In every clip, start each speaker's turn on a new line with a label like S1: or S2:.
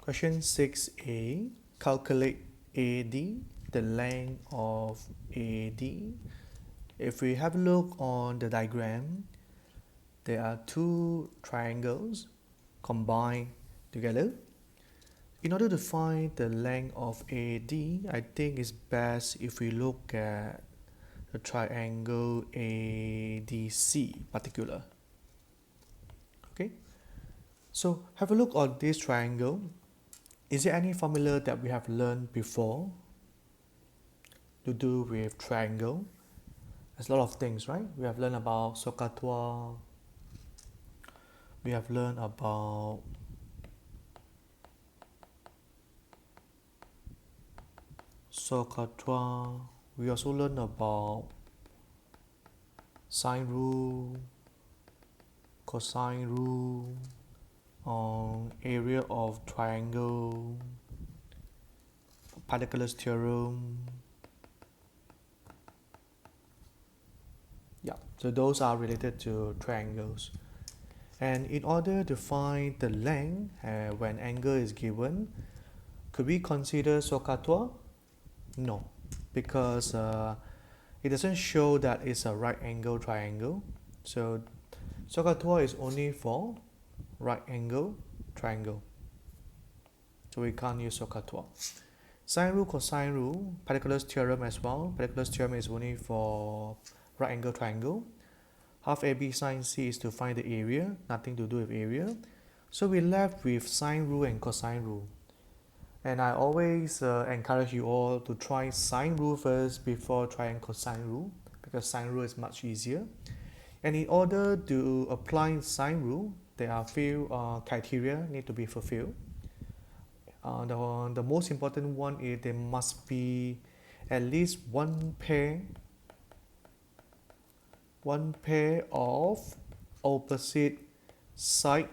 S1: Question 6a, calculate AD, the length of AD. If we have a look on the diagram, there are two triangles combined together. In order to find the length of AD, I think it's best if we look at the triangle ADC particular. Okay, so have a look on this triangle. Is there any formula that we have learned before to do with triangle? There's a lot of things, right? We have learned about SOHCAHTOA. We have learned about SOHCAHTOA. We also learned about sine rule, cosine rule, on area of triangle, Pythagoras theorem. Yeah, so those are related to triangles. And in order to find the length when angle is given, could we consider SOHCAHTOA? No, because it doesn't show that it's a right angle triangle. So SOHCAHTOA is only for right angle triangle, so we can't use SOHCAHTOA. Sine rule, cosine rule, Pythagoras theorem as well. Pythagoras theorem is only for right angle triangle. Half AB sine C is to find the area, nothing to do with area. So we left with sine rule and cosine rule. And I always encourage you all to try sine rule first before trying cosine rule, because sine rule is much easier. And in order to apply sine rule, there are a few criteria need to be fulfilled. The most important one is there must be at least one pair of opposite side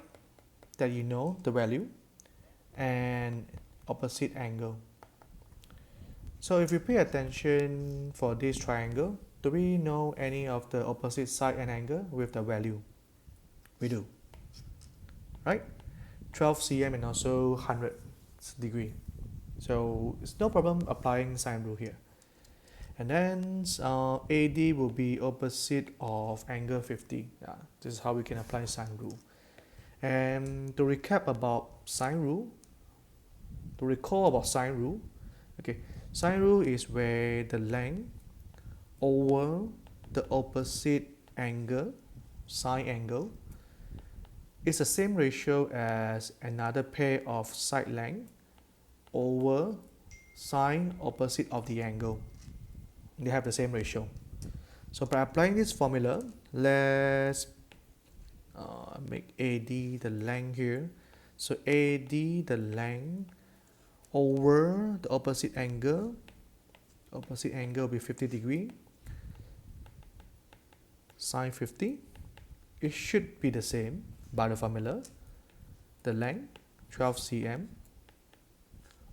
S1: that you know the value and opposite angle. So if you pay attention for this triangle, do we know any of the opposite side and angle with the value? We do, right? 12 cm and also 100 degree. So it's no problem applying sine rule here. And then AD will be opposite of angle 50. Yeah, this is how we can apply sine rule. And to recap about sine rule, to recall about sine rule, okay, sine rule is where the length over the opposite angle, sine angle, is the same ratio as another pair of side length over sine opposite of the angle. They have the same ratio. So by applying this formula, let's make AD the length here. So AD the length over the opposite angle will be 50 degree, sine 50. It should be the same by the formula. The length 12 cm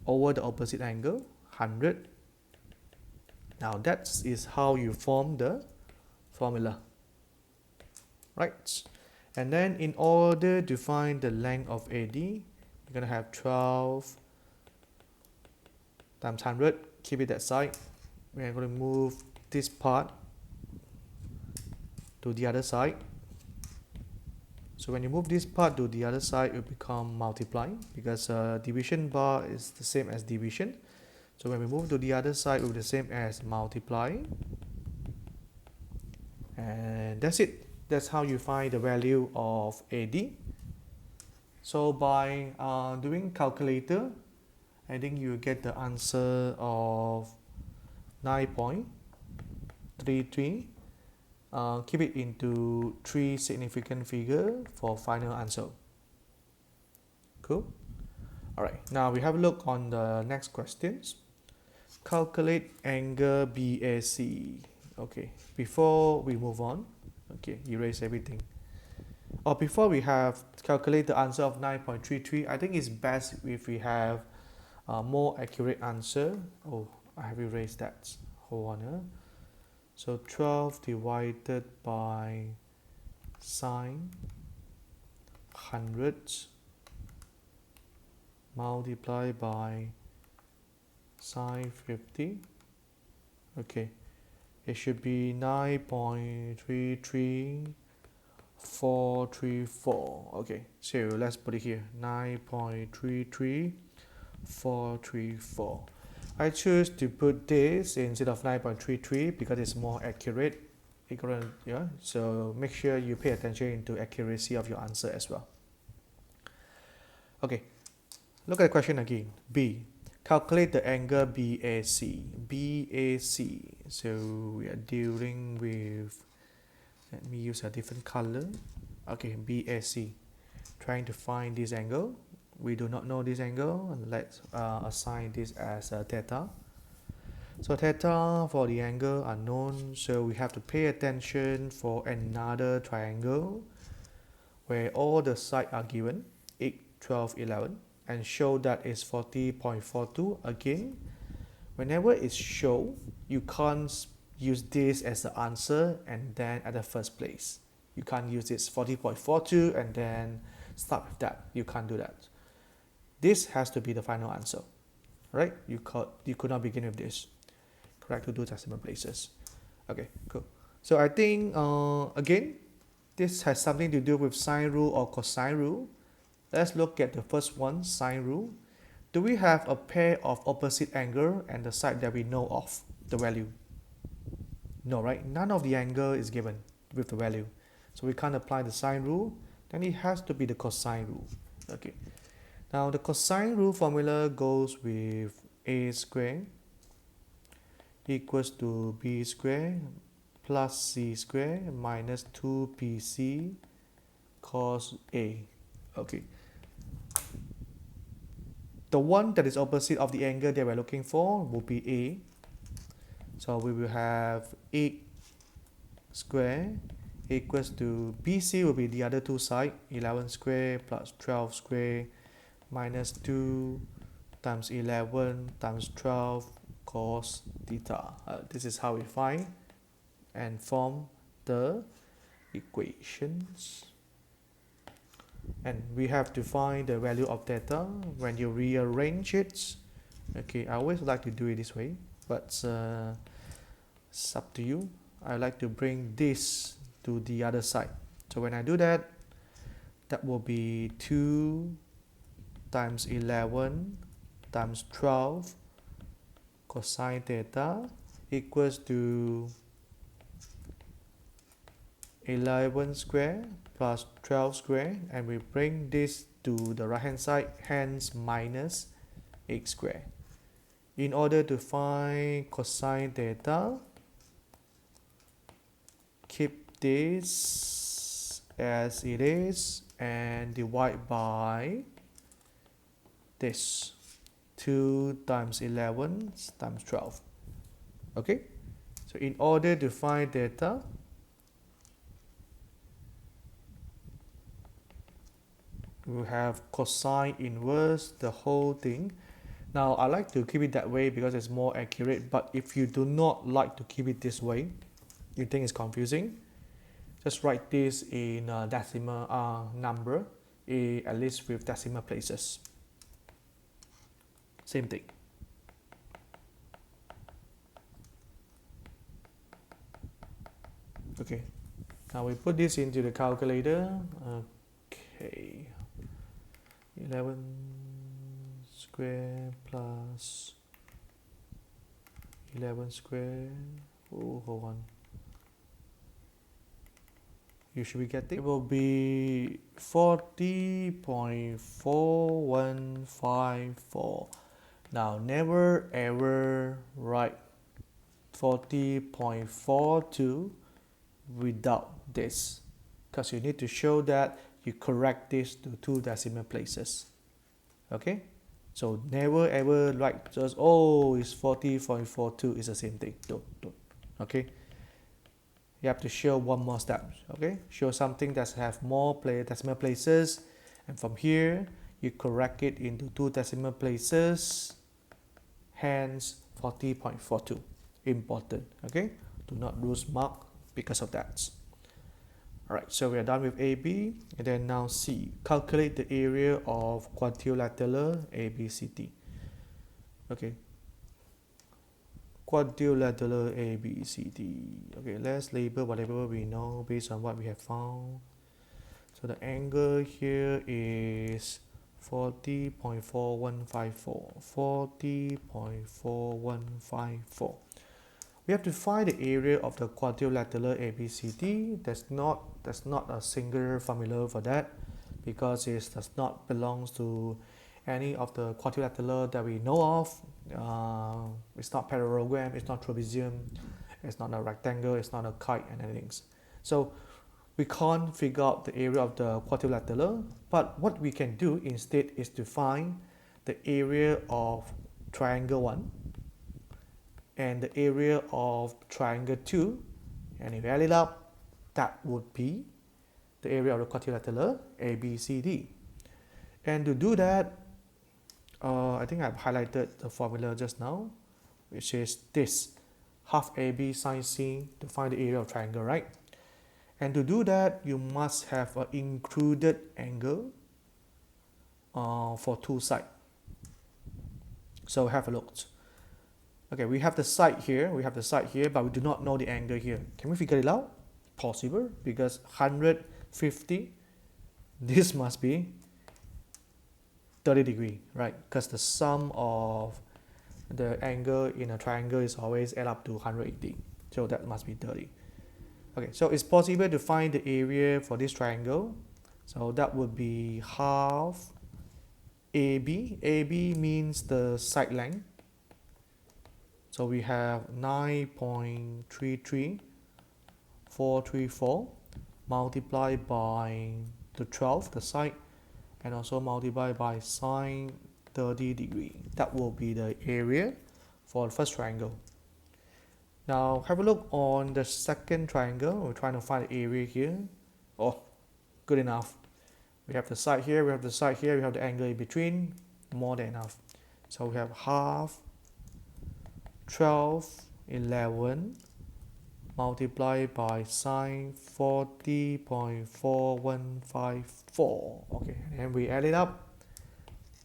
S1: over the opposite angle 100. Now that is how you form the formula, right? And then in order to find the length of AD, you're going to have 12 times 100, keep it that side. We are going to move this part to the other side. So when you move this part to the other side, it will become multiply, because division bar is the same as division. So when we move to the other side, it will be the same as multiply. And that's it. That's how you find the value of AD. So by doing calculator, I think you get the answer of 9.33. Keep it into 3 significant figure for final answer. Cool. Alright, now we have a look on the next questions. Calculate angle BAC. Okay, before we move on, okay, erase everything. Or before we have calculate the answer of 9.33, I think it's best if we have a more accurate answer. Oh, I have erased that. Hold on. So 12 divided by sine 100 multiply by sine 50. Okay, it should be 9.33434. Okay, so let's put it here, 9.33434. I choose to put this instead of 9.33 because it's more accurate. Yeah, so make sure you pay attention into accuracy of your answer as well. Okay, look at the question again. B. Calculate the angle BAC. BAC. So we are dealing with, let me use a different color. Okay, BAC. Trying to find this angle. We do not know this angle. Let's assign this as theta. So theta for the angle are known. So we have to pay attention for another triangle where all the sides are given, 8, 12, 11, and show that it's 40.42. Again, whenever it's shown, you can't use this as the answer and then at the first place. You can't use this 40.42 and then start with that. You can't do that. This has to be the final answer, right? You could not begin with this. Correct to 2 decimal places. Okay, cool. So I think again, this has something to do with sine rule or cosine rule. Let's look at the first one, sine rule. Do we have a pair of opposite angle and the side that we know of, the value? No, right? None of the angle is given with the value. So we can't apply the sine rule. Then it has to be the cosine rule. Okay. Now the cosine rule formula goes with a squared equals to b squared plus c squared minus 2pc cos a. Okay. The one that is opposite of the angle that we're looking for will be a. So we will have 8 squared equals to bc will be the other two sides, 11 squared plus 12 squared minus 2 times 11 times 12 cos theta. This is how we find and form the equations. And we have to find the value of theta when you rearrange it. Okay, I always like to do it this way, but it's up to you. I like to bring this to the other side. So when I do that, that will be 2 times 11 times 12 cosine theta equals to 11 square plus 12 square, and we bring this to the right hand side, hence minus x square. In order to find cosine theta, keep this as it is and divide by this, 2 times 11 times 12. Okay, so in order to find theta, we have cosine inverse the whole thing. Now I like to keep it that way because it's more accurate, but if you do not like to keep it this way, you think it's confusing, just write this in a decimal number, at least with decimal places. Same thing. Okay, now we put this into the calculator. Okay, 11 square plus 11 square. Oh, hold on. You should be getting, it will be 40.4154. Now never ever write 40.42 without this, because you need to show that you correct this to 2 decimal places. Okay, so never ever write just, oh, it's 40.42, it's the same thing. Don't. Okay, you have to show one more step. Okay, show something that have more decimal places, and from here you correct it into 2 decimal places, hence 40.42. Important. Okay, do not lose mark because of that. Alright, so we are done with AB, and then now C. Calculate the area of quadrilateral ABCD. Okay, quadrilateral ABCD. Okay, let's label whatever we know based on what we have found. So the angle here is 40.4154. 40.4154. We have to find the area of the quadrilateral ABCD. There's not a single formula for that because it does not belongs to any of the quadrilateral that we know of. It's not parallelogram, it's not trapezium, it's not a rectangle, it's not a kite and anything. So we can't figure out the area of the quadrilateral, but what we can do instead is to find the area of triangle 1 and the area of triangle 2, and if we add it up, that would be the area of the quadrilateral ABCD. And to do that, I think I've highlighted the formula just now, which is this: half AB sine C to find the area of triangle, right? And to do that, you must have an included angle for two sides. So have a look. Okay, we have the side here, but we do not know the angle here. Can we figure it out? Possible, because 150, this must be 30 degrees, right? Because the sum of the angle in a triangle is always add up to 180. So that must be 30. Okay, so it's possible to find the area for this triangle. So that would be half AB. AB means the side length. So we have 9.33434 multiplied by the 12, the side, and also multiplied by sine 30 degree. That will be the area for the first triangle. Now have a look on the second triangle. We're trying to find the area here. Oh, good enough. We have the side here, we have the side here, we have the angle in between. More than enough. So we have half 12, 11 multiplied by sine 40.4154. Okay, and we add it up.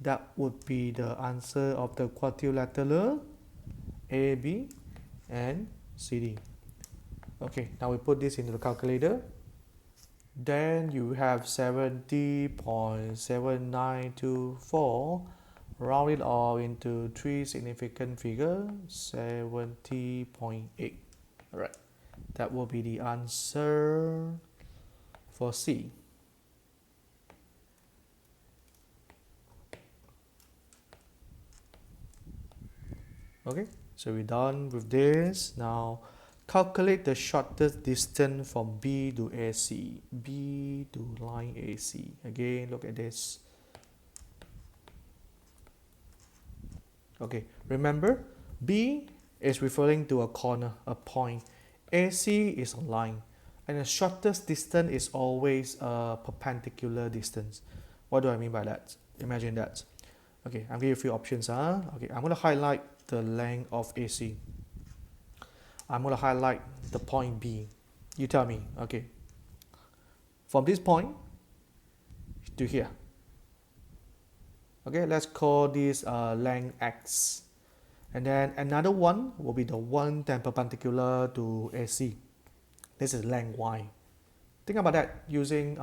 S1: That would be the answer of the quadrilateral AB and CD. Okay, now we put this into the calculator. Then you have 70.7924. Round it all into three significant figures, 70.8. Alright, that will be the answer for C. Okay, so we're done with this. Now calculate the shortest distance from B to AC. B to line AC. Again, look at this. Okay, remember, B is referring to a corner, a point. AC is a line. And the shortest distance is always a perpendicular distance. What do I mean by that? Imagine that. Okay, I'll give you a few options. Okay, I'm going to highlight the length of AC. I'm going to highlight the point B. You tell me. Okay, from this point to here. Okay, let's call this length X. And then another one will be the one that perpendicular to AC. This is length Y. Think about that using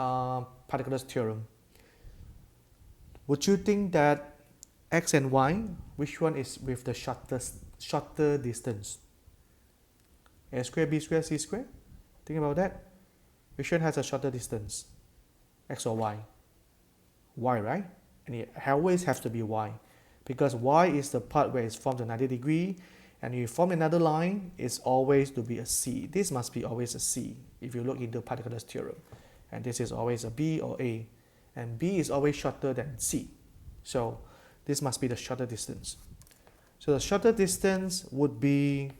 S1: Pythagoras theorem. Would you think that X and Y, which one is with the shorter distance? A square, B square, C square? Think about that. Which one has a shorter distance? X or Y? Y, right? And it always has to be Y, because Y is the part where it's formed a 90 degree, and you form another line, it's always to be a C. This must be always a C if you look into Pythagoras theorem. And this is always a B or A, and B is always shorter than C. So this must be the shorter distance. So the shorter distance would be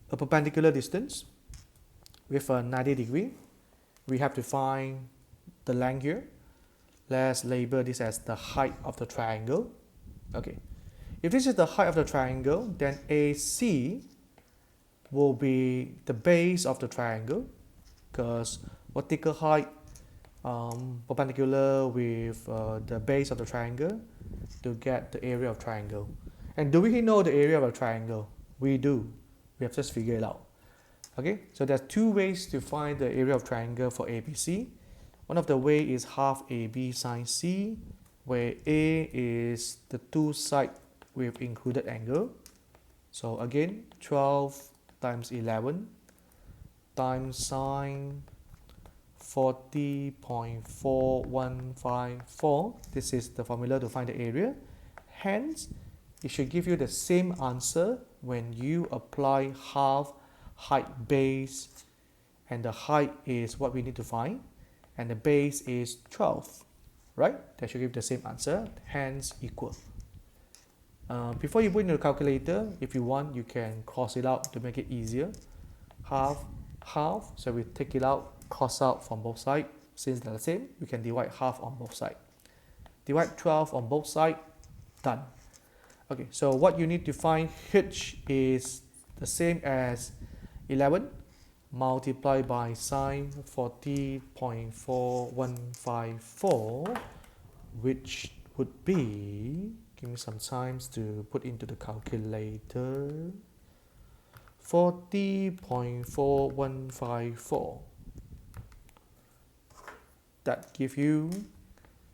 S1: a perpendicular distance with a 90 degree. We have to find the length here. Let's label this as the height of the triangle. Okay, if this is the height of the triangle, then AC will be the base of the triangle, because vertical height perpendicular with the base of the triangle to get the area of triangle. And do we know the area of a triangle? We do. We have just figured it out. Okay, so there's two ways to find the area of triangle for ABC. One of the way is half AB sine C, where A is the two sides with included angle. So again, 12 times 11 times sine 40.4154. This is the formula to find the area. Hence, it should give you the same answer when you apply half height base, and the height is what we need to find, and the base is 12, right? That should give the same answer, hence equal. Before you put in the calculator, if you want, you can cross it out to make it easier. Half, half, so we take it out, cross out from both sides. Since they're the same, we can divide half on both sides. Divide 12 on both sides, done. Okay, so what you need to find, h is the same as 11 multiplied by sine 40.4154, which would be, give me some time to put into the calculator, 40.4154. That gives you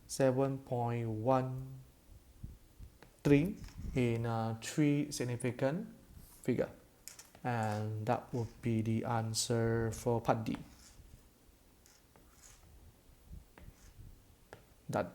S1: 7.13 in three significant figure. And that would be the answer for part D. Done.